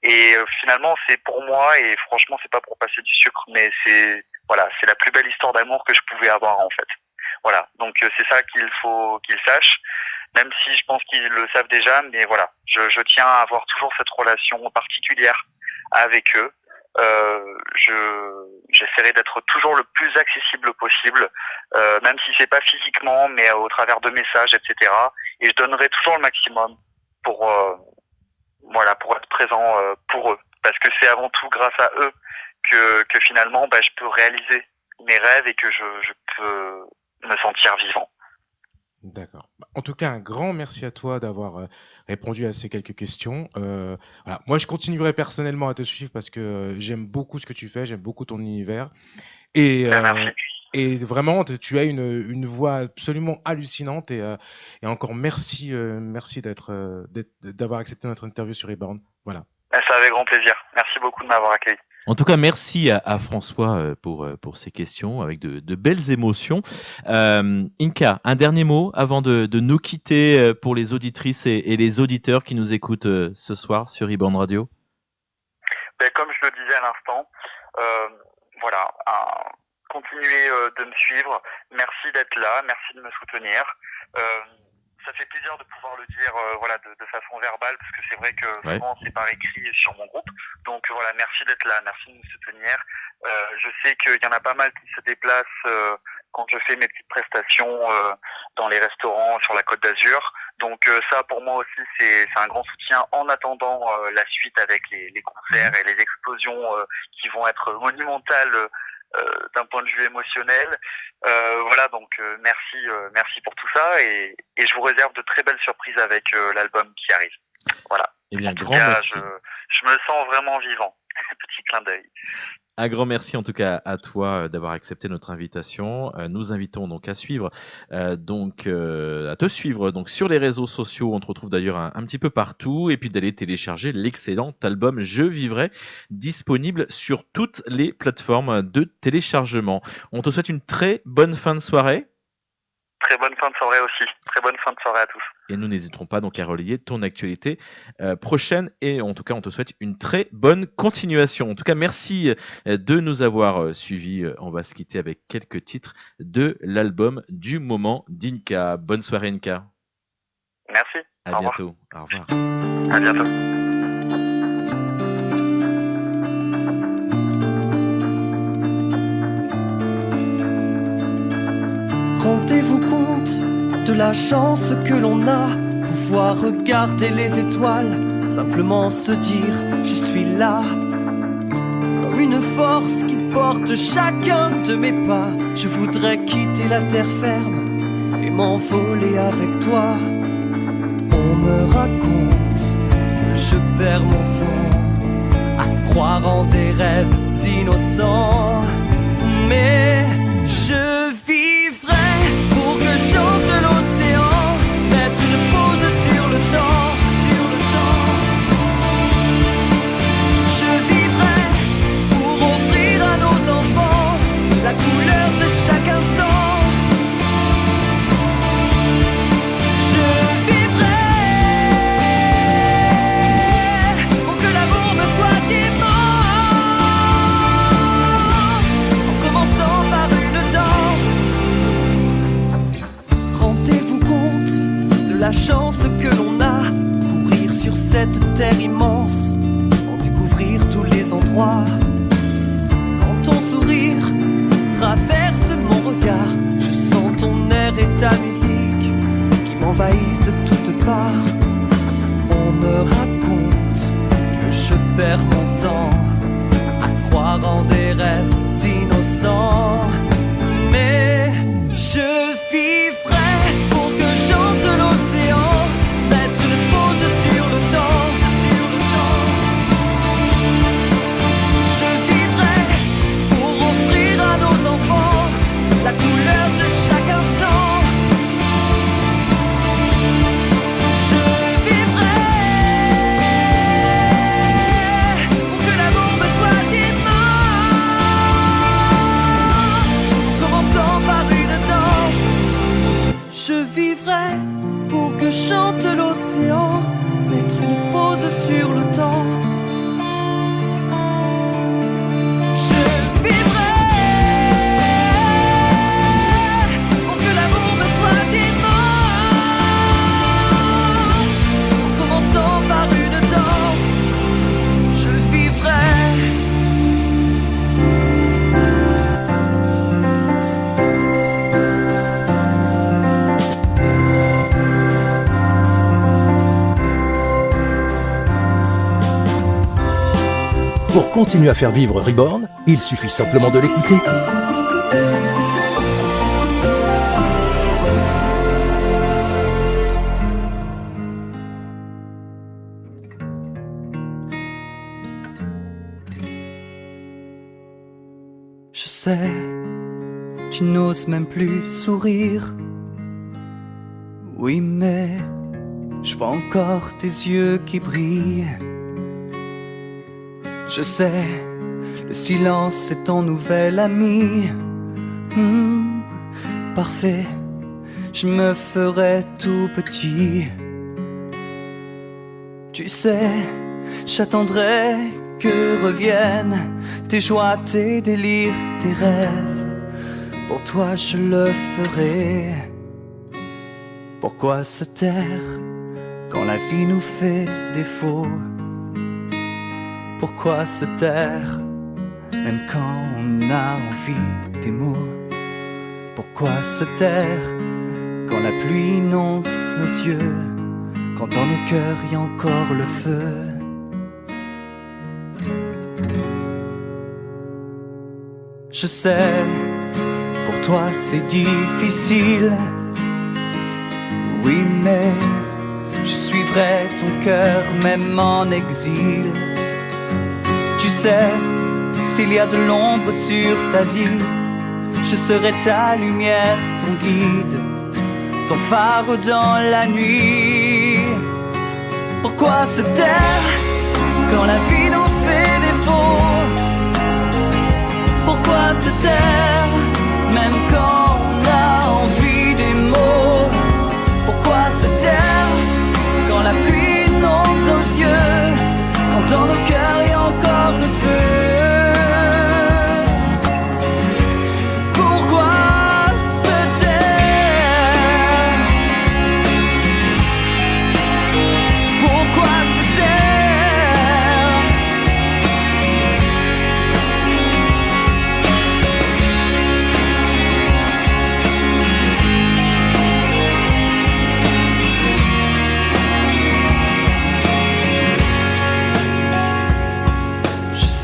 Speaker 3: Et finalement, c'est pour moi, et franchement, c'est pas pour passer du sucre, mais c'est la plus belle histoire d'amour que je pouvais avoir, en fait. Voilà, donc c'est ça qu'il faut qu'ils sachent, même si je pense qu'ils le savent déjà. Mais voilà, je tiens à avoir toujours cette relation particulière avec eux. J'essaierai d'être toujours le plus accessible possible, même si c'est pas physiquement, mais au travers de messages, etc. Et je donnerai toujours le maximum pour être présent pour eux, parce que c'est avant tout grâce à eux que finalement je peux réaliser mes rêves, et que je peux me sentir vivant.
Speaker 6: D'accord. En tout cas, un grand merci à toi d'avoir répondu à ces quelques questions. Voilà. Moi, je continuerai personnellement à te suivre parce que j'aime beaucoup ce que tu fais, j'aime beaucoup ton univers.
Speaker 3: Merci.
Speaker 6: Et vraiment, tu as une voix absolument hallucinante. Et encore merci d'avoir accepté notre interview sur Reborn. Voilà.
Speaker 3: Ça avec grand plaisir. Merci beaucoup de m'avoir accueilli.
Speaker 2: En tout cas, merci à François pour ces questions avec de belles émotions. Inka, un dernier mot avant de nous quitter pour les auditrices et les auditeurs qui nous écoutent ce soir sur Reborn Radio.
Speaker 3: Comme je le disais à l'instant, continuez de me suivre. Merci d'être là, merci de me soutenir. Ça fait plaisir de pouvoir le dire de façon verbale, parce que c'est vrai que souvent c'est par écrit sur mon groupe. Donc voilà, merci d'être là, merci de nous soutenir. Je sais qu'il y en a pas mal qui se déplacent quand je fais mes petites prestations dans les restaurants sur la Côte d'Azur. Donc ça, pour moi aussi, c'est un grand soutien en attendant la suite avec les concerts et les explosions qui vont être monumentales d'un point de vue émotionnel. Donc merci pour tout ça, et je vous réserve de très belles surprises avec l'album qui arrive. Voilà.
Speaker 2: Eh bien, grand
Speaker 3: cas,
Speaker 2: merci.
Speaker 3: Je me sens vraiment vivant. Petit clin d'œil.
Speaker 2: Un grand merci en tout cas à toi d'avoir accepté notre invitation. Nous invitons donc à suivre, à te suivre donc sur les réseaux sociaux. On te retrouve d'ailleurs un petit peu partout, et puis d'aller télécharger l'excellent album Je Vivrai, disponible sur toutes les plateformes de téléchargement. On te souhaite une très bonne fin de soirée.
Speaker 3: Très bonne fin de soirée aussi. Très bonne fin de soirée à tous.
Speaker 2: Et nous n'hésiterons pas donc à relayer ton actualité prochaine. Et en tout cas, on te souhaite une très bonne continuation. En tout cas, merci de nous avoir suivis. On va se quitter avec quelques titres de l'album du moment d'Inka. Bonne soirée, Inka.
Speaker 3: Merci.
Speaker 2: À bientôt. Au revoir.
Speaker 3: À bientôt.
Speaker 4: Rendez-vous compte de la chance que l'on a, pouvoir regarder les étoiles, simplement se dire je suis là. Comme une force qui porte chacun de mes pas, je voudrais quitter la terre ferme et m'envoler avec toi. On me raconte que je perds mon temps à croire en des rêves innocents, mais je vivrai pour que chante l'océan, mettre une pause sur le temps. Je vivrai pour offrir à nos enfants la couleur de chaque instant. Je vivrai pour que l'amour me soit immense, en commençant par une danse. Rendez-vous compte de la chance que l'on a, courir sur cette terre immense, en découvrir tous les endroits. Quand ton sourire traverse mon regard, je sens ton air et ta musique qui m'envahissent de toutes parts. On me raconte que je perds mon temps à croire en des rêves innocents, mais je vivrai pour que chante l'océan, mettre une pause sur le temps. Je vivrai pour offrir à nos enfants la couleur de chaque instant. Je vivrai pour que l'amour me soit immense, en commençant par une danse. Je vivrai pour que chante l'océan, mettre une pause sur le temps. Je vivrai pour que l'amour me soit immense, en commençant par une danse. Je vivrai.
Speaker 1: Pour continuer à faire vivre Reborn, il suffit simplement de l'écouter.
Speaker 4: Je sais, tu n'oses même plus sourire. Oui, mais je vois encore tes yeux qui brillent. Je sais, le silence est ton nouvel ami. Parfait, je me ferai tout petit. Tu sais, j'attendrai que reviennent tes joies, tes délires, tes rêves. Pour toi je le ferai. Pourquoi se taire quand la vie nous fait défaut? Pourquoi se taire même quand on a envie des mots? Pourquoi se taire quand la pluie inonde nos yeux, quand dans nos cœurs y a encore le feu? Je sais, pour toi c'est difficile. Oui, mais je suivrai ton cœur même en exil. Tu sais, s'il y a de l'ombre sur ta vie, je serai ta lumière, ton guide, ton phare dans la nuit. Pourquoi se taire quand la vie nous fait défaut? Pourquoi se taire même quand on a envie des mots? Pourquoi se taire quand la pluie inonde nos yeux, quand dans nos cœurs y a encore le feu? Pourquoi se taire? Pourquoi se taire?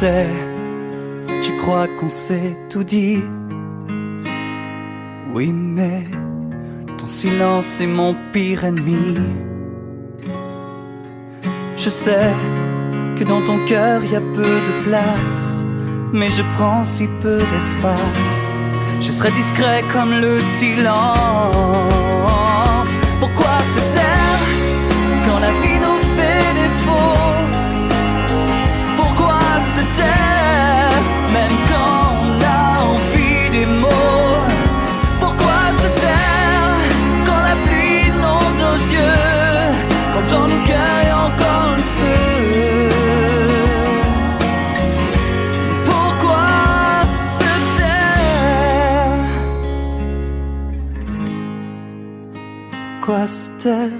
Speaker 4: sais, tu crois qu'on s'est tout dit. Oui, mais ton silence est mon pire ennemi. Je sais que dans ton cœur y a peu de place, mais je prends si peu d'espace. Je serai discret comme le silence. Pourquoi se taire quand la vie nous fait défaut? Pourquoi se taire même quand on a envie des mots? Pourquoi se taire quand la pluie inonde nos yeux, quand dans nos cœurs y a encore le feu? Pourquoi se taire? Pourquoi se taire?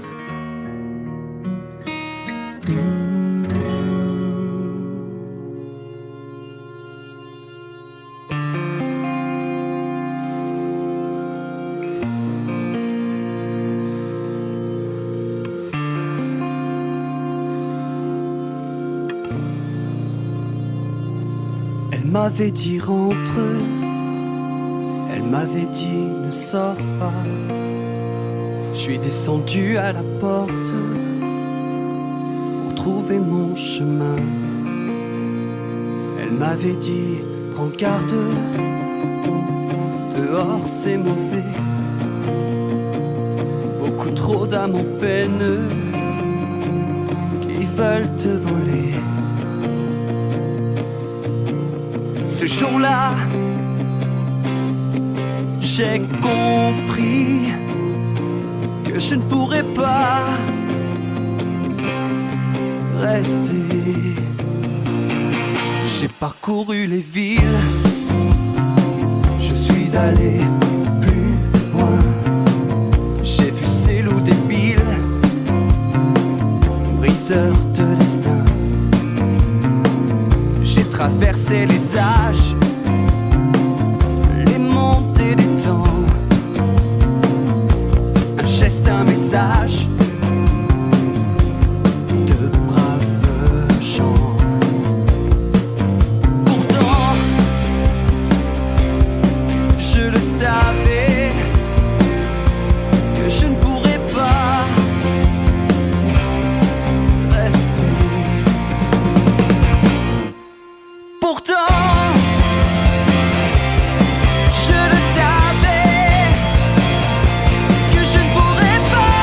Speaker 4: Elle m'avait dit rentre, elle m'avait dit ne sors pas. Je suis descendu à la porte pour trouver mon chemin. Elle m'avait dit prends garde, dehors c'est mauvais. Beaucoup trop d'âmes en peine qui veulent te voler. Ce jour-là, j'ai compris que je ne pourrais pas rester. J'ai parcouru les villes, je suis allé plus loin. J'ai vu ces loups débiles, briseurs de destin. J'ai traversé les âges, les montées des temps. Un geste, un message, de braves chants. Pourtant, je le savais, que je ne pourrais pas rester. Pourtant, je le savais, que je ne pourrais pas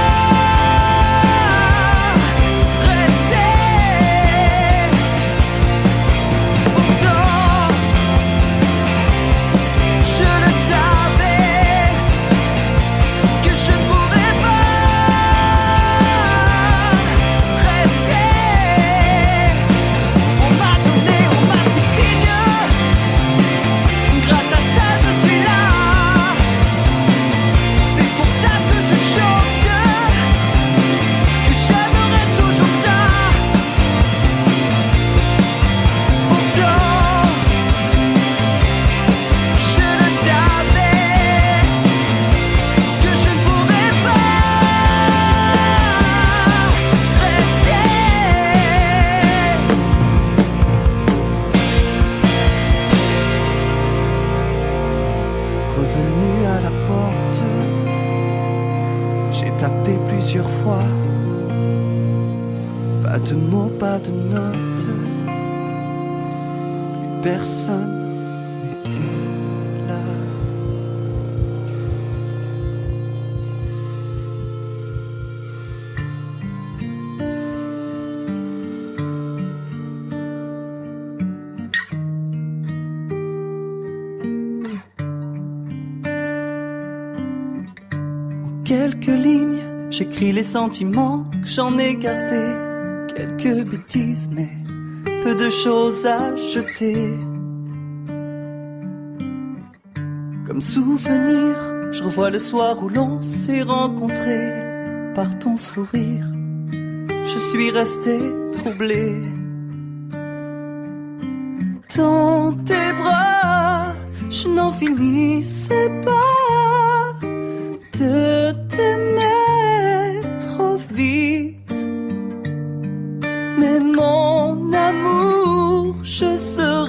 Speaker 4: rester. Pourtant, je le savais, que je ne pourrais pas rester. On m'a donné, on m'a fait signe. Grâce à ça, je suis là. C'est pour ça que je chante, que j'aimerais toujours ça. Pourtant, je le savais, que je ne pourrais pas rester. Revenu à la porte, j'ai tapé plusieurs fois. Pas de mots, pas de notes. Plus personne n'était là. Quelques lignes, j'écris les sentiments que j'en ai gardés. Quelques bêtises, mais peu de choses à jeter. Comme souvenir, je revois le soir où l'on s'est rencontrés. Par ton sourire, je suis resté troublé. Dans tes bras, je n'en finissais pas de t'aimer trop vite. Mais mon amour, je serai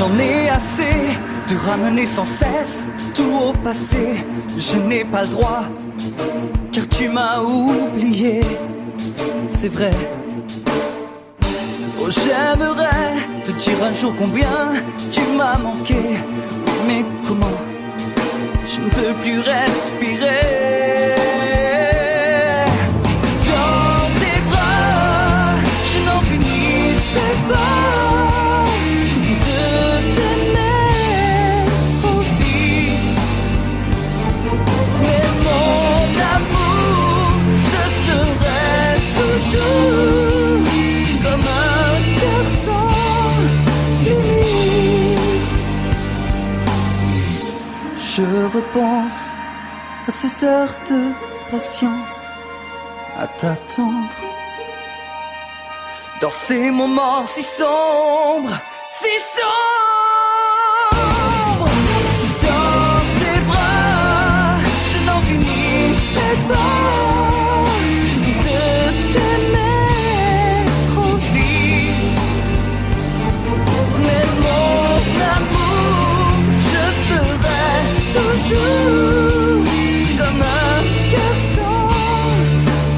Speaker 4: J'en ai assez de ramener sans cesse tout au passé. Je n'ai pas le droit, car tu m'as oublié. C'est vrai. Oh, j'aimerais te dire un jour combien tu m'as manqué. Mais comment? Je ne peux plus respirer. Dans tes bras, je n'en finissais pas de t'aimer trop vite. Mais mon amour, je serai toujours comme un cœur sans limite. Je repense à ces heures de patience, à t'attendre dans ces moments si sombres, si sombres. Dans tes bras, je n'en finissais pas de t'aimer trop vite. Mais mon amour, je serai toujours comme un cœur sans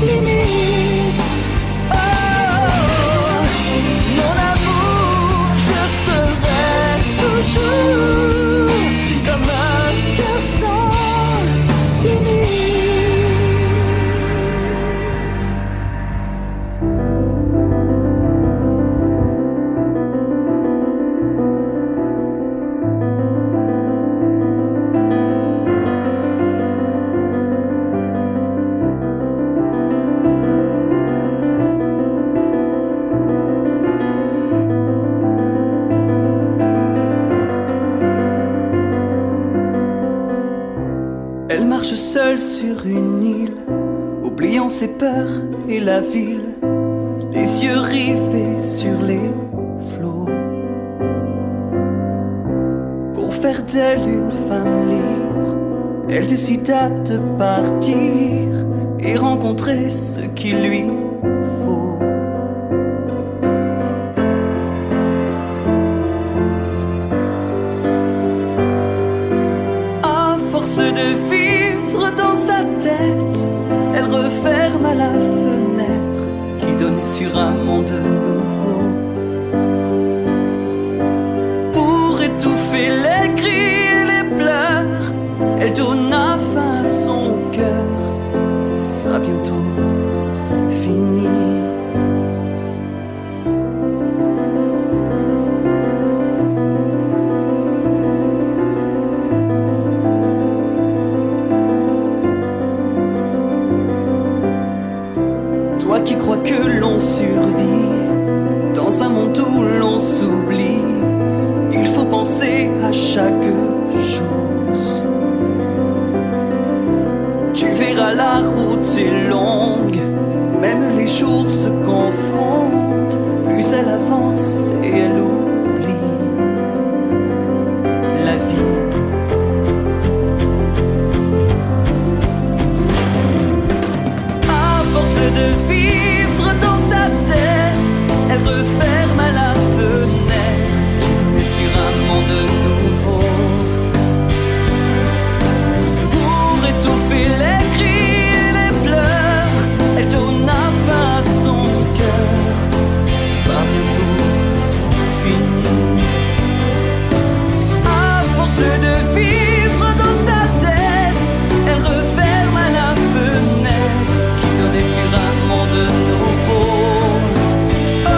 Speaker 4: limite. Oh, mon amour, je serai toujours comme un cœur sans limite. Elle marche seule sur une île, oubliant ses peurs et la ville, les yeux rivés sur les flots. Pour faire d'elle une femme libre, elle décida de partir et rencontrer ce qu'il lui faut. À force de vivre dans sa tête, elle referme à la fenêtre qui donnait sur un monde nouveau. Pour étouffer les cris et les pleurs, elle donna fin à son cœur. Ce sera bientôt fini. Toi qui crois que l'on survit dans un monde où l'on s'oublie, il faut penser à chaque chose. Tu verras, la route est longue, même les jours se confondent. Plus elle avance et elle oublie la vie. À force de vivre dans sa tête, elle referme à la fenêtre qui donnait sur un monde nouveau. Pour étouffer les cris et les pleurs, elle donna fin à son cœur. Ce sera bientôt fini. À force de vivre dans sa tête, elle referme à la fenêtre qui donnait sur un monde nouveau. Oh,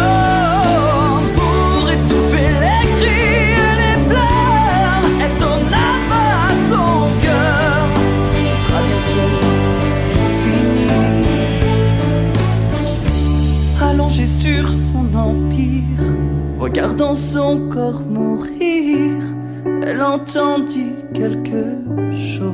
Speaker 4: pour étouffer les cris et les pleurs, elle donna fin à son cœur. Ce sera bientôt fini. Allongée sur son empire, regardant son corps mourir, elle entendit quelque chose.